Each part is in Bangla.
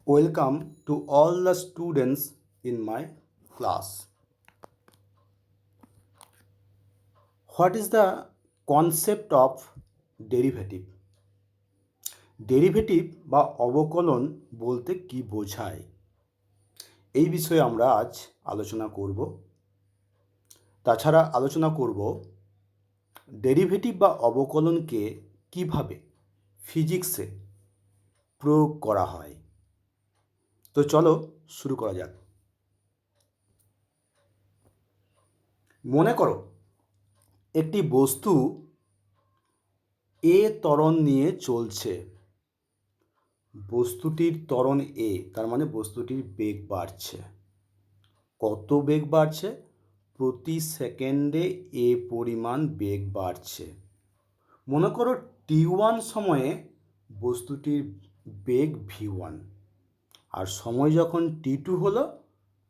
Welcome to all the students in my class. What is the concept of derivative? Derivative বা অবকলন বলতে কি বোঝায় এই বিষয়ে আমরা আজ আলোচনা করব। তাছাড়া আলোচনা করব ডেরিভেটিভ বা অবকলনকে কিভাবে ফিজিক্সে প্রয়োগ করা হয়। তো চলো শুরু করা যাক। মনে করো একটি বস্তু এ ত্বরণ নিয়ে চলছে। বস্তুটির ত্বরণ এ, তার মানে বস্তুটির বেগ বাড়ছে। কত বেগ বাড়ছে? প্রতি সেকেন্ডে এ পরিমাণ বেগ বাড়ছে। মনে করো t1 সময়ে বস্তুটির বেগ v1, আর সময় যখন t2 হলো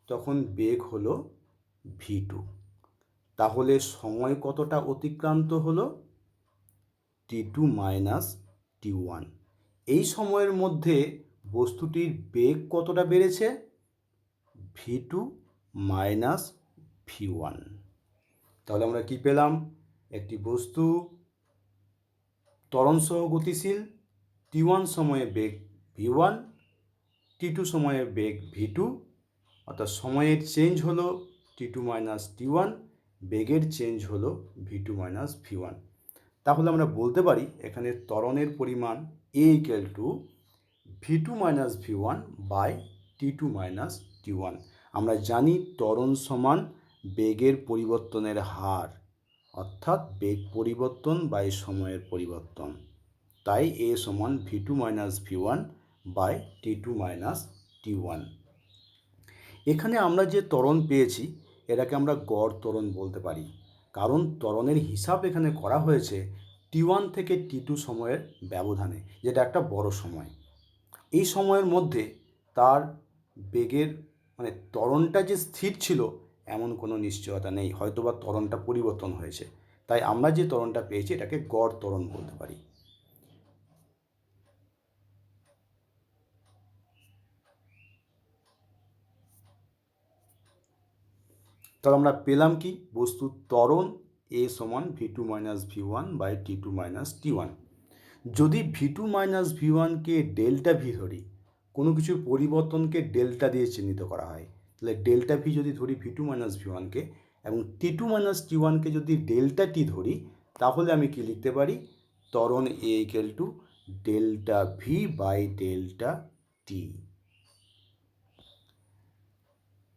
তখন বেগ হলো v2। তাহলে সময় কতটা অতিক্রান্ত হলো? t2 minus t1। এই সময়ের মধ্যে বস্তুটির বেগ কতটা বেড়েছে? v2 minus v1। তাহলে আমরা কি পেলাম? একটি বস্তু ত্বরণ সহ গতিশীল, t1 সময়ে বেগ v1, t2 সময়ে বেগ v2, অর্থাৎ সময়ের চেঞ্জ হলো t2 মাইনাস t1, বেগের চেঞ্জ হলো v2 মাইনাস v1। তাহলে আমরা বলতে পারি এখানে ত্বরণের পরিমাণ a equal to v2 minus v1 by t2 minus t1। আমরা জানি ত্বরণ সমান বেগের পরিবর্তনের হার, অর্থাৎ বেগ পরিবর্তন বাই সময়ের পরিবর্তন। তাই a সমান v2 minus v1 by t2 minus t1। এখানে আমরা যে ত্বরণ পেয়েছি এটাকে আমরা গড় ত্বরণ বলতে পারি, কারণ ত্বরণের হিসাব এখানে করা হয়েছে t1 থেকে t2 সময়ের ব্যবধানে, যেটা একটা বড় সময়। এই সময়ের মধ্যে তার বেগের মানে ত্বরণটা যে স্থির ছিল এমন কোনো নিশ্চয়তা নেই, হয়তোবা ত্বরণটা পরিবর্তন হয়েছে। তাই আমরা যে ত্বরণটা পেয়েছি এটাকে গড় ত্বরণ বলতে পারি। তাহলে আমরা পেলাম কি? বস্তুর ত্বরণ a সমান v2 minus v1 by t2 minus t1। যদি v2 মাইনাস v1কে ডেল্টা ভি ধরি, কোনো কিছুর পরিবর্তনকে ডেল্টা দিয়ে চিহ্নিত করা হয়, তাহলে ডেল্টা ভি যদি ধরি v2 মাইনাস v1কে এবং t2 মাইনাস t1কে যদি ডেল্টা টি ধরি, তাহলে আমি কি লিখতে পারি? ত্বরণ a equal to delta V by delta T.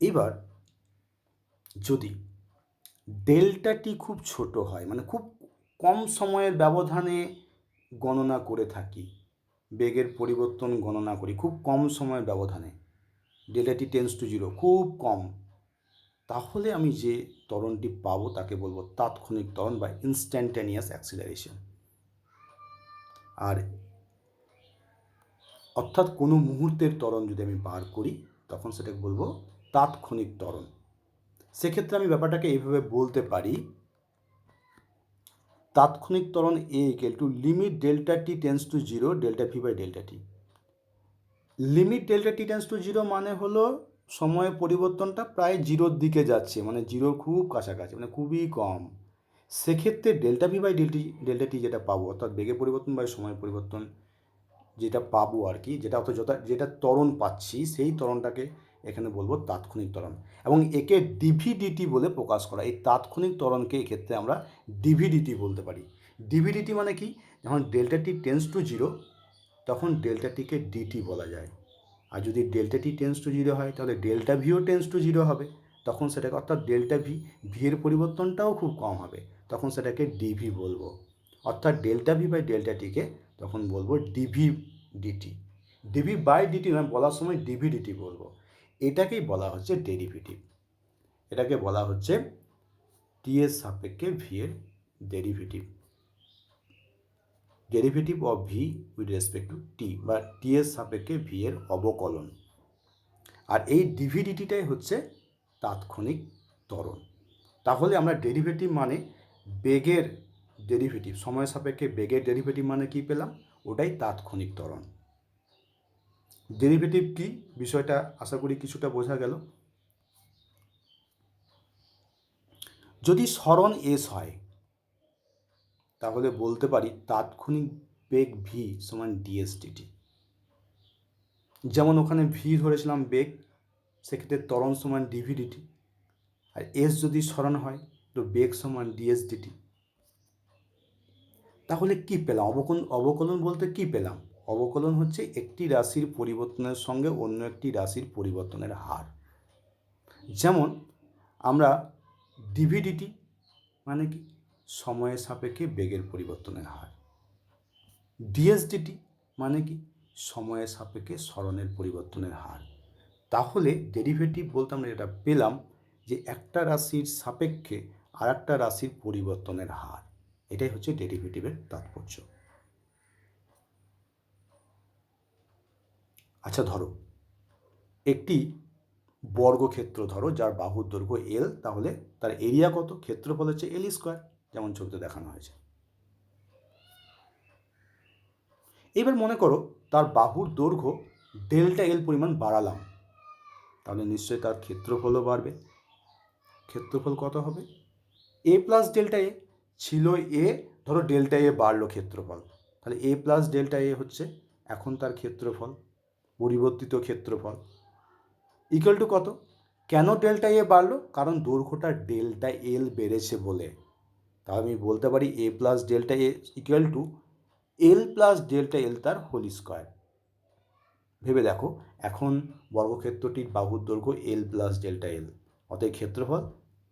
এবার যদি ডেল্টা টি খুব ছোট হয়, মানে খুব কম সময়ের ব্যবধানে গণনা করে থাকি, বেগের পরিবর্তন গণনা করি খুব কম সময়ের ব্যবধানে, delta T tends to zero, খুব কম, তাহলে আমি যে ত্বরণটি পাবো তাকে বলবো তাৎক্ষণিক ত্বরণ বা ইনস্ট্যান্টানিয়াস অ্যাক্সিলারেশন। আর অর্থাৎ কোনো মুহূর্তের ত্বরণ যদি আমি বার করি তখন সেটাকে বলবো তাৎক্ষণিক ত্বরণ। সেক্ষেত্রে আমি ব্যাপারটাকে এইভাবে বলতে পারি, তাৎক্ষণিক ত্বরণ a equal to limit delta T tends to zero delta V by delta T. Limit delta T tends to zero মানে হলো সময়ের পরিবর্তনটা প্রায় জিরোর দিকে যাচ্ছে, মানে জিরোর খুব কাছাকাছি, মানে খুবই কম। সেক্ষেত্রে ডেল্টা ভি বাই ডেল্টা টি যেটা পাবো, অর্থাৎ বেগের পরিবর্তন বাই সময়ের পরিবর্তন যেটা পাবো আর কি, যেটা অর্থাৎ যেটা ত্বরণ পাচ্ছি সেই ত্বরণটাকে এখানে বলবো তাৎক্ষণিক ত্বরণ, এবং একে ডিভিডিটি বলে প্রকাশ করা। এই তাৎক্ষণিক ত্বরণকে এক্ষেত্রে আমরা ডিভিডিটি বলতে পারি। ডিভিডিটি মানে কি? যখন delta T tends to zero তখন ডেল্টা টিকে ডিটি বলা যায়, আর যদি delta T tends to zero হয় তাহলে ডেল্টা ভিও টেন্স টু জিরো হবে, তখন সেটাকে, অর্থাৎ ডেল্টা ভি এর পরিবর্তনটাও খুব কম হবে, তখন সেটাকে ডিভি বলবো। অর্থাৎ ডেল্টা ভি বাই ডেল্টা টিকে তখন বলবো D V D T. D V by D T নয়, বলার সময় ডিভি ডিটি বলবো। এটাকেই বলা হচ্ছে ডেরিভেটিভ। এটাকে বলা হচ্ছে টি এর সাপেক্ষে ভি এর derivative, derivative of V with respect to T, বা টি এর সাপেক্ষে ভি এর অবকলন। আর এই ডিভিডিটিটাই হচ্ছে তাৎক্ষণিক ত্বরণ। তাহলে আমরা ডেরিভেটিভ মানে বেগের ডেরিভেটিভ, সময় সাপেক্ষে বেগের ডেরিভেটিভ মানে কি পেলাম? ওটাই তাৎক্ষণিক ত্বরণ। ডেরিভেটিভ কি বিষয়টা আশা করি কিছুটা বোঝা গেল। যদি সরণ এস হয় তাহলে বলতে পারি তাৎক্ষণিক বেগ ভি সমান ডিএস ডিটি। যেমন ওখানে ভি ধরেছিলাম বেগ, সেক্ষেত্রে ত্বরণ সমান ডিভি ডিটি, আর এস যদি সরণ হয় তো বেগ সমান ডিএস ডিটি। তাহলে কি পেলাম? অবকলন বলতে কি পেলাম? অবকলন হচ্ছে একটি রাশির পরিবর্তনের সঙ্গে অন্য একটি রাশির পরিবর্তনের হার। যেমন আমরা ডিভিডিটি মানে কি সময়ের সাপেক্ষে বেগের পরিবর্তনের হার, ডিএসডিটি মানে কি সময়ের সাপেক্ষে সরণের পরিবর্তনের হার। তাহলে ডেরিভেটিভ বলতে আমরা এটা পেলাম যে একটা রাশির সাপেক্ষে আর একটা রাশির পরিবর্তনের হার। এটাই হচ্ছে ডেরিভেটিভের তাৎপর্য। আচ্ছা, ধরো একটি বর্গক্ষেত্র ধরো যার বাহুর দৈর্ঘ্য এল, তাহলে তার এরিয়া কত? ক্ষেত্রফল হচ্ছে এল স্কোয়ার, যেমন ছবিতে দেখানো হয়েছে। এবার মনে করো তার বাহুর দৈর্ঘ্য ডেল্টা এল পরিমাণ বাড়ালাম, তাহলে নিশ্চয়ই তার ক্ষেত্রফলও বাড়বে। ক্ষেত্রফল কত হবে? এ প্লাস ডেল্টা এ ছিল এ, ধরো ডেল্টা এ বাড়লো ক্ষেত্রফল, তাহলে এ প্লাস ডেল্টা এ হচ্ছে এখন তার ক্ষেত্রফল, পরিবর্তিত ক্ষেত্রফল ইকুয়াল টু কত? কেন ডেল্টা এ বাড়লো? কারণ দৈর্ঘ্যটা ডেল্টা এল বেড়েছে বলে। তাহলে আমি বলতে পারি A plus delta A equal to L plus delta L তার হোল স্কোয়ার। ভেবে দেখো, এখন বর্গক্ষেত্রটির বাহুর দৈর্ঘ্য এল প্লাস ডেল্টা এল, অতএব ক্ষেত্রফল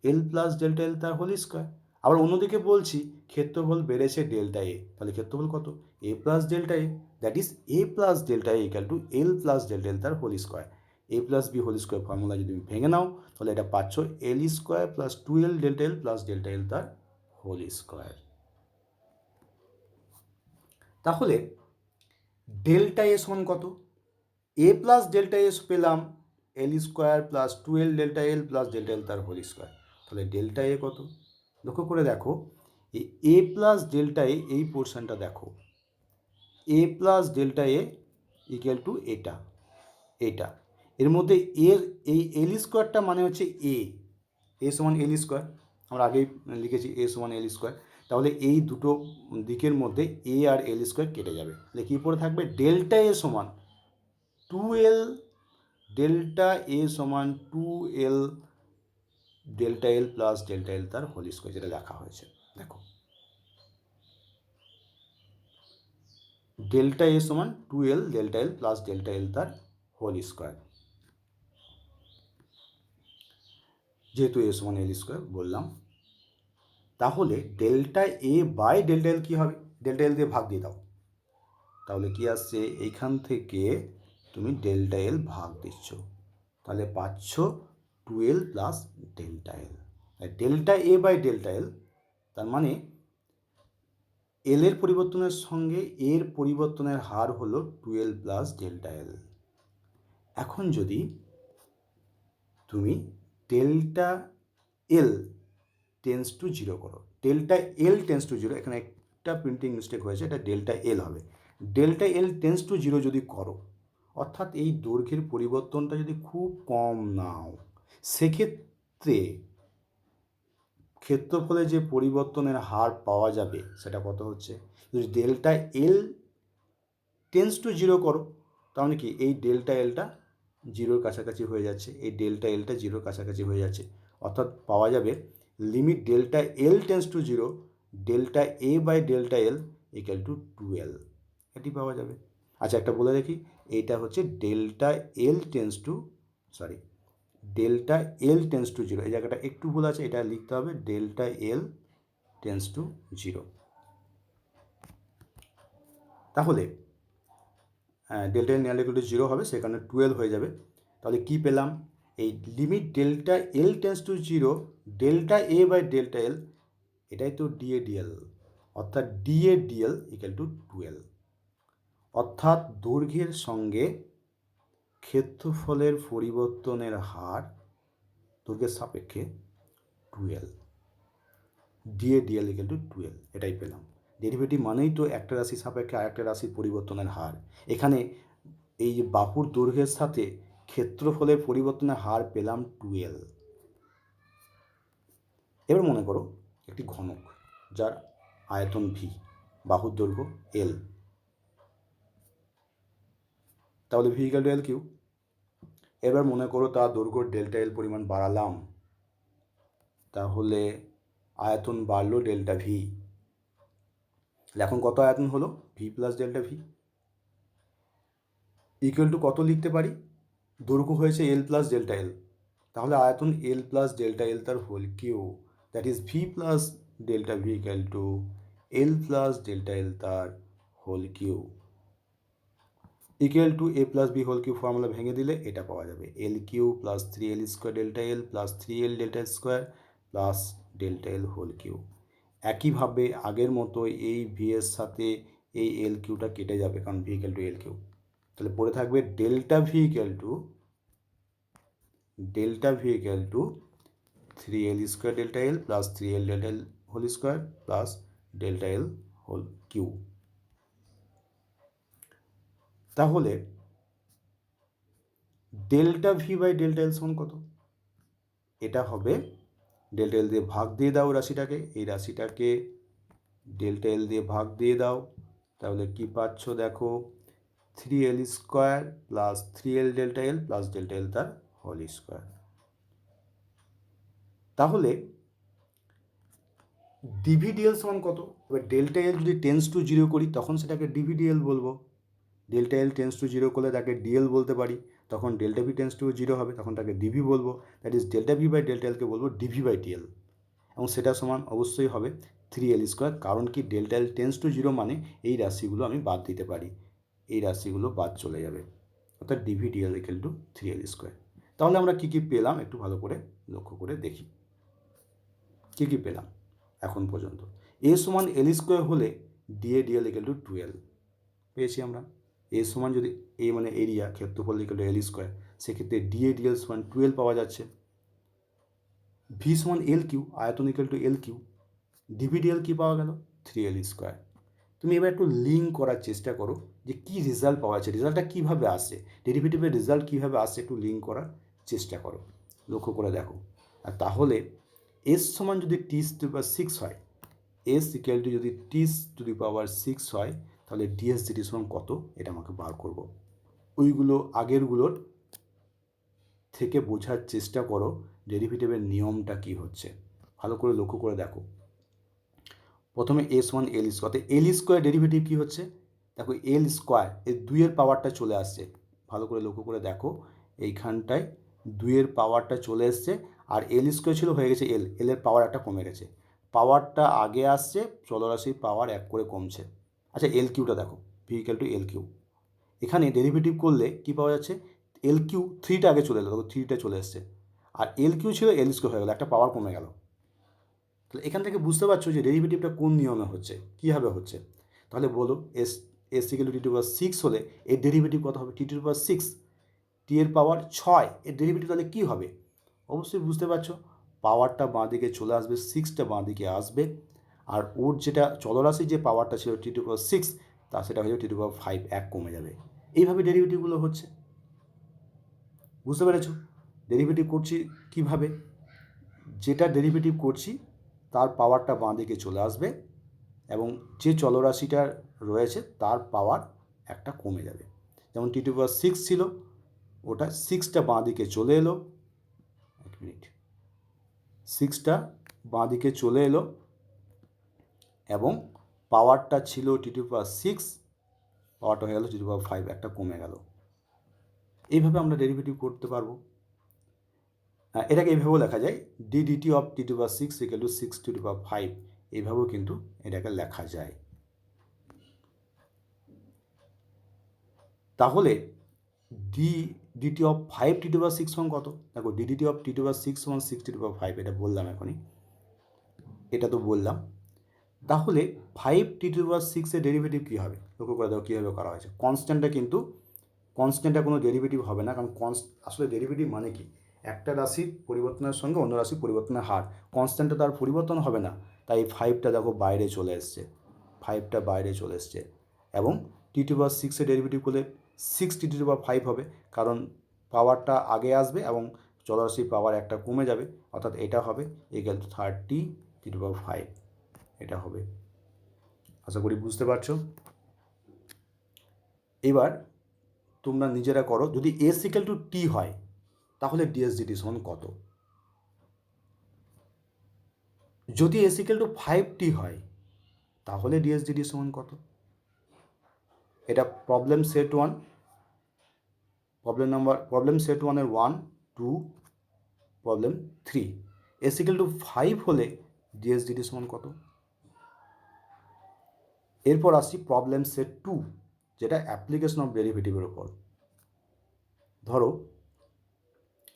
এল প্লাস ডেল্টা এল তার হোল স্কোয়ার। আবার অন্যদিকে বলছি ক্ষেত্রফল বেড়েছে ডেল্টা এ, তাহলে ক্ষেত্রফল কত? A plus delta A, that is A plus delta A equal to L plus delta L তার whole square. A plus B whole square formula যদি তুমি ভেঙে নাও তাহলে এটা পাচ্ছ L square plus two L delta L plus delta L তার হোল স্কোয়ার। তাহলে ডেল্টা এ সমান কত? এ প্লাস ডেল্টা এস পেলাম L square plus two L delta L plus delta L তার হোল স্কোয়ার। তাহলে ডেল্টা এ কত? লক্ষ্য করে দেখো, এই এ প্লাস ডেল্টা এ এই পোর্শনটা দেখো, A plus delta A equal to এটা, এটা এর মধ্যে এর এই এল স্কোয়ারটা মানে হচ্ছে এ সমান এল স্কোয়ার, আমরা আগেই লিখেছি এ সমান এল স্কোয়ার। তাহলে এই দুটো দিকের মধ্যে এ আর এল স্কোয়ার কেটে যাবে, তাহলে কী পড়ে থাকবে? ডেল্টা এ সমান টু এল ডেল্টা এ সমান two L delta L plus delta L তার হোল স্কোয়ার, যেটা লেখা হয়েছে। দেখো ডেল্টা এ সমান two L delta L plus delta L তার হোল স্কোয়ার, যেহেতু এ সমান এল স্কোয়ার বললাম। তাহলে delta A by delta L কী হবে? ডেল্টা এল দিয়ে ভাগ দিয়ে দাও, তাহলে কি আসছে? এইখান থেকে তুমি ডেল্টা এল ভাগ দিচ্ছ, তাহলে পাচ্ছ twelve plus delta L. Delta A by delta L তার মানে এল এর পরিবর্তনের সঙ্গে এর পরিবর্তনের হার হলো টুয়েলভ প্লাস ডেল্টা এল। এখন যদি তুমি delta L tends to zero করো, delta L tends to zero, এখানে একটা প্রিন্টিং মিস্টেক হয়েছে, এটা ডেল্টা এল হবে। Delta L tends to zero যদি করো, অর্থাৎ এই দৈর্ঘ্যের পরিবর্তনটা যদি খুব কম নাও, সেক্ষেত্রে ক্ষেত্রফলে যে পরিবর্তনের হার পাওয়া যাবে সেটা কত হচ্ছে? যদি delta L tends to zero করো, তাহলে কি এই ডেল্টা এলটা জিরোর কাছাকাছি হয়ে যাচ্ছে, এই ডেল্টা এলটা জিরোর কাছাকাছি হয়ে যাচ্ছে, অর্থাৎ পাওয়া যাবে limit delta L tends to zero delta A by delta L equal to twelve, এটি পাওয়া যাবে। আচ্ছা, একটা বলে রাখি, এইটা হচ্ছে delta L tends to sorry delta L tends to zero, এই জায়গাটা একটু ভুল আছে, এটা লিখতে হবে delta L tends to zero. তাহলে delta L near equal to zero হবে, সেখানে টুয়েলভ হয়ে যাবে। তাহলে কি পেলাম? এই limit delta L tends to zero delta A by delta L, এটাই তো ডিএ ডিএল, অর্থাৎ D A D L equal to twelve, অর্থাৎ দৈর্ঘ্যের সঙ্গে ক্ষেত্রফলের পরিবর্তনের হার দৈর্ঘ্যের সাপেক্ষে twelve, D A D L equal to twelve, এটাই পেলাম। ডেরিভেটিভ মানেই তো একটা রাশির সাপেক্ষে আরেকটা রাশির পরিবর্তনের হার। এখানে এই যে বাহুর দৈর্ঘ্যের সাথে ক্ষেত্রফলের পরিবর্তনের হার পেলাম 2L। এবার মনে করো একটি ঘনক যার আয়তন ভি, বাহুর দৈর্ঘ্য এল, তাহলে V equal to L cube. এবার মনে করো তার দৈর্ঘ্য ডেল্টা এল পরিমাণ বাড়ালাম, তাহলে আয়তন বাড়লো ডেল্টা ভি। এখন কত আয়তন হলো? V plus delta V equal two কত লিখতে পারি? দৈর্ঘ্য হয়েছে এল প্লাস ডেল্টা এল, তাহলে আয়তন এল প্লাস ডেল্টা এল তার whole cube, that is V plus delta V equal to L plus delta L তার whole cube equal to A plus B whole cube. Formula ভেঙে দিলে এটা পাওয়া যাবে, L cube plus 3L square delta L plus 3L delta square plus delta L whole cube. একইভাবে আগের মতো এই ভি এর সাথে এই এল কিউটা কেটে যাবে, কারণ V equal to L cube. তাহলে পড়ে থাকবে delta V equal to 3L square delta L plus 3L delta L whole square plus delta L whole cube. তাহলে delta V by delta L সমান কত? এটা হবে ডেল্টা এল দিয়ে ভাগ দিয়ে দাও রাশিটাকে, এই রাশিটাকে ডেল্টা এল দিয়ে ভাগ দিয়ে দাও, তাহলে কি পাচ্ছ দেখো, 3L square plus 3L delta L plus delta L তার হোল স্কোয়ার। তাহলে ডিভিডিএল সমান কত? এবার ডেল্টা এল যদি টেন্স টু জিরো করি তখন সেটাকে ডিভিডিএল বলবো, delta L tends to zero করলে তাকে ডিএল বলতে পারি, তখন delta V tends to zero হবে, তখন তাকে ডিভি বলবো, that is delta V by delta এলকে বলবো ডিভি বাই ডিএল, এবং সেটা সমান অবশ্যই হবে 3L স্কোয়ার। কারণ কি, delta L tends to zero মানে এই রাশিগুলো আমি বাদ দিতে পারি, এই রাশিগুলো বাদ চলে যাবে, অর্থাৎ D V D L equal to 3L স্কোয়ার। তাহলে আমরা কী কী পেলাম একটু ভালো করে লক্ষ্য করে দেখি, কী কী পেলাম এখন পর্যন্ত। এ সমান এল স্কোয়ার হলে DA D L equal two 2L পেয়েছি আমরা। এ সমান যদি এ মানে এরিয়া, ক্ষেত্রফল ইকুয়াল টু এল স্কোয়ার, সেক্ষেত্রে ডিএ ডিএল সমান 2L পাওয়া যাচ্ছে। ভি সমান এল কিউ, আয়তন equal to L cube, dV dL কী পাওয়া গেল? 3L square. তুমি এবার একটু লিঙ্ক করার চেষ্টা করো যে কী রেজাল্ট পাওয়া যাচ্ছে, রেজাল্টটা কীভাবে আসছে, ডেরিভেটিভের রেজাল্ট কীভাবে আসছে, একটু লিঙ্ক করার চেষ্টা করো, লক্ষ্য করে দেখো। আর তাহলে এস সমান যদি টি টু দি পাওয়ার 6 হয়, এস ইকুয়াল টু যদি টি টু দি পাওয়ার 6 হয়, তাহলে ডিএস ডিটি সমান কত এটা আমাকে বার করব। ওইগুলো আগেরগুলোর থেকে বোঝার চেষ্টা করো ডেরিভেটিভের নিয়মটা কী হচ্ছে, ভালো করে লক্ষ্য করে দেখো। প্রথমে এস ওয়ান এল স্কোয়ার, তো এল স্কোয়ার ডেরিভেটিভ কী হচ্ছে দেখো, এল স্কোয়ার এই 2-এর পাওয়ারটা চলে আসছে, ভালো করে লক্ষ্য করে দেখো, এইখানটায় 2-এর পাওয়ারটা চলে এসছে, আর এল স্কোয়ার ছিল হয়ে গেছে এল, এলের পাওয়ার একটা কমে গেছে, পাওয়ারটা আগে আসছে, চলরাশির পাওয়ার 1 করে কমছে। আচ্ছা এল কিউটা দেখো, V equal to L cube, এখানে ডেরিভেটিভ করলে কী পাওয়া যাচ্ছে, এল কিউ 3টা আগে চলে এলো, দেখো 3টা চলে এসছে, আর এল কিউ ছিল এল স্কোয়ার হয়ে গেলো, একটা পাওয়ার কমে গেল। তাহলে এখান থেকে বুঝতে পারছো যে ডেরিভেটিভটা কোন নিয়মে হচ্ছে, কীভাবে হচ্ছে। তাহলে বলো S S equal to T to power 6 হলে এর ডেরিভেটিভ কত হবে? টি টু পাওয়ার 6, টি এর পাওয়ার 6, এর ডেরিভেটিভ তাহলে কী হবে? অবশ্যই বুঝতে পারছো, পাওয়ারটা বাঁ দিকে চলে আসবে, 6টা বাঁ দিকে আসবে, আর ওর যেটা চলরাশির যে পাওয়ারটা ছিল টি টু পাওয়ার 6, তা সেটা হয়ে যাবে টি টু পাওয়ার 5, 1 কমে যাবে। এইভাবে ডেরিভেটিভগুলো হচ্ছে, বুঝতে পেরেছো? ডেরিভেটিভ করছি কীভাবে, যেটা ডেরিভেটিভ করছি তার পাওয়ারটা বাঁ দিকে চলে আসবে, এবং যে চলরাশিটা রয়েছে তার পাওয়ার একটা কমে যাবে। যেমন টি টু পাওয়ার 6 ছিল, ওটা 6টা বাঁ দিকে চলে এলো, 1 মিনিট, 6টা বাঁ দিকে চলে এলো, এবং পাওয়ারটা ছিল টি টু পাওয়ার 6, পাওয়ারটা হয়ে গেল টি টু পাওয়ার 5, একটা কমে গেল। এইভাবে আমরা ডেরিভেটিভ করতে পারবো। এটাকে এইভাবেও লেখা যায়, d dt of t to power 6 equal to 6 to the power 5, এইভাবেও কিন্তু এটাকে লেখা যায়। তাহলে d dt of 5 t to power 6 সমান কত? দেখো d dt of t to power 6 সমান 6 টি টু পাওয়ার 5, এটা বললাম এখনই, এটা তো বললাম। তাহলে 5 টি টু পাওয়ার 6-এর ডেরিভেটিভ কী হবে? লক্ষ্য করে দেখো কীভাবে করা হয়েছে। কনস্ট্যান্টটা কিন্তু কনস্ট্যান্টটা কোনো ডেরিভেটিভ হবে না, কারণ আসলে ডেরিভেটিভ মানে কি, একটা রাশির পরিবর্তনের সঙ্গে অন্য রাশির পরিবর্তনের হার, কনস্ট্যান্টটা তার পরিবর্তন হবে না, তাই 5টা দেখো বাইরে চলে এসছে, 5টা বাইরে চলে এসছে, এবং টি টু পাওয়ার 6-এর ডেরিভেটিভ করলে 6t⁵ হবে, কারণ পাওয়ারটা আগে আসবে এবং চলরাশির পাওয়ার একটা কমে যাবে, অর্থাৎ এটা হবে ইকুয়াল টু 30t⁵। এটা হবে। আশা করি বুঝতে পারছো। এবার তোমরা নিজেরা করো, যদি s ইকুয়াল টু t হয় তাহলে ds/dt সমান কত? যদি s ইকুয়াল টু 5t হয় তাহলে ds/dt সমান কত? এটা প্রবলেম সেট 1, প্রবলেম সেট 1-এর 1, 2, প্রবলেম 3। s ইকুয়াল টু 5 হলে ds/dt সমান কত? এরপর আসছি প্রবলেম সেট 2, যেটা অ্যাপ্লিকেশন অফ ডেরিভেটিভের উপর। ধরো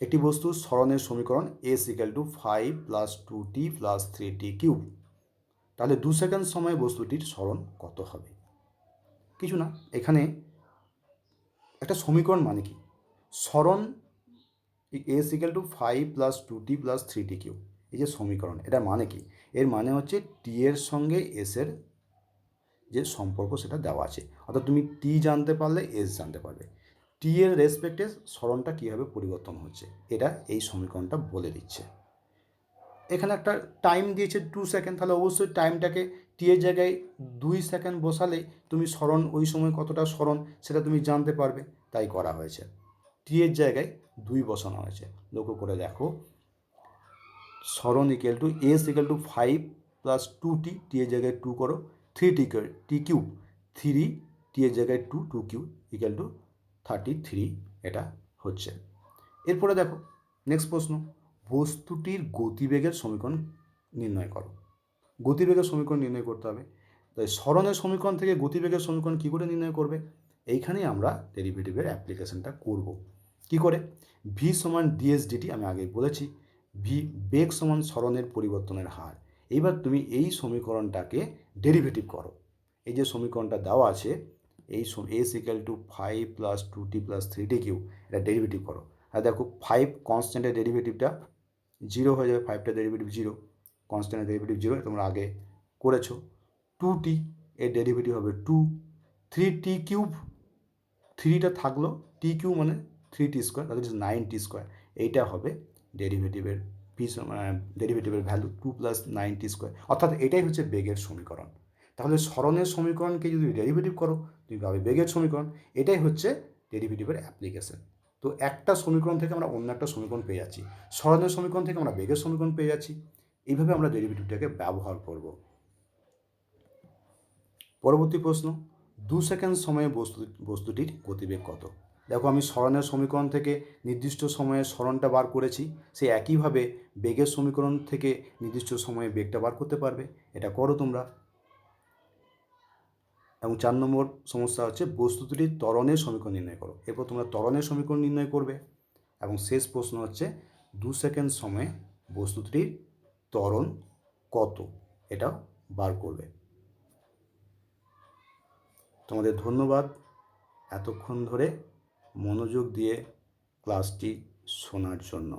একটি বস্তুর সরণের সমীকরণ s equal to 5 + 2t + 3t³। তাহলে 2 সেকেন্ড সময়ে বস্তুটির সরণ কত হবে? কিছু না, এখানে একটা সমীকরণ মানে কি, সরণ s equal to 5 + 2t + 3t³। এই যে সমীকরণ, এটা মানে কি? এর মানে হচ্ছে t এর সঙ্গে s এর যে সম্পর্ক সেটা দেওয়া আছে, অর্থাৎ তুমি t জানতে পারলে s জানতে পারবে। t এর রেসপেক্টে সরণটা কীভাবে পরিবর্তন হচ্ছে এটা এই সমীকরণটা বলে দিচ্ছে। এখানে একটা টাইম দিয়েছে 2 সেকেন্ড, তাহলে অবশ্যই টাইমটাকে t এর জায়গায় 2 সেকেন্ড বসালে তুমি সরণ ওই সময় কতটা সরণ সেটা তুমি জানতে পারবে, তাই করা হয়েছে। t এর জায়গায় 2 বসানো হয়েছে। লক্ষ্য করে দেখো, সরণ equal to s equal to 5 + 2t, t এর জায়গায় 2 করো, 3t³ 3, t এর জায়গায় 2, 2³ ইকুয়াল টু 33 এটা হচ্ছে। এরপরে দেখো নেক্সট প্রশ্ন, বস্তুটির গতিবেগের সমীকরণ নির্ণয় করো। গতিবেগের সমীকরণ নির্ণয় করতে হবে, তাই সরণের সমীকরণ থেকে গতিবেগের সমীকরণ কী করে নির্ণয় করবে? এইখানেই আমরা ডেরিভেটিভের অ্যাপ্লিকেশনটা করব। কি করে? v সমান ds/dt, আমি আগেই বলেছি, বেগ সমান সরণের পরিবর্তনের হার। এইবার তুমি এই সমীকরণটাকে ডেরিভেটিভ করো। এই যে সমীকরণটা দেওয়া আছে, এই s equal to 5 + 2t + 3t³, এটা ডেরিভেটিভ করো। আর দেখো 5 কনস্ট্যান্টের ডেরিভেটিভটা 0 হয়ে যাবে, 5টার ডেরিভেটিভ 0, কনস্ট্যান্টের ডেরিভেটিভ 0, তোমরা আগে করেছো। 2t এর ডেরিভেটিভ হবে 2, 3t³, 3টা থাকলো, t³ মানে 3t², দ্যাট ইজ 9t²। এইটা হবে ডেরিভেটিভের ডেরিভেটিভের ভ্যালু 2 + 9t², অর্থাৎ এটাই হচ্ছে বেগের সমীকরণ। তাহলে সরণের সমীকরণকে যদি ডেরিভেটিভ করো তুমি পাবে বেগের সমীকরণ। এটাই হচ্ছে ডেরিভেটিভের অ্যাপ্লিকেশন। তো একটা সমীকরণ থেকে আমরা অন্য একটা সমীকরণ পেয়ে যাচ্ছি, সরণের সমীকরণ থেকে আমরা বেগের সমীকরণ পেয়ে যাচ্ছি। এইভাবে আমরা ডেরিভেটিভটাকে ব্যবহার করব। পরবর্তী প্রশ্ন, 2 সেকেন্ড সময়ে বস্তুটির গতিবেগ কত? দেখো আমি সরণের সমীকরণ থেকে নির্দিষ্ট সময়ে সরণটা বার করেছি, সেই একইভাবে বেগের সমীকরণ থেকে নির্দিষ্ট সময়ে বেগটা বার করতে পারবে। এটা করো তোমরা। এবং 4 নম্বর সমস্যা হচ্ছে বস্তু দুটির ত্বরণের সমীকরণ নির্ণয় করো। এরপর তোমরা ত্বরণের সমীকরণ নির্ণয় করবে। এবং শেষ প্রশ্ন হচ্ছে 2 সেকেন্ড সময়ে বস্তু দুটির ত্বরণ কত, এটা বার করবে। তোমাদের ধন্যবাদ এতক্ষণ ধরে মনোযোগ দিয়ে ক্লাসটি শোনার জন্য।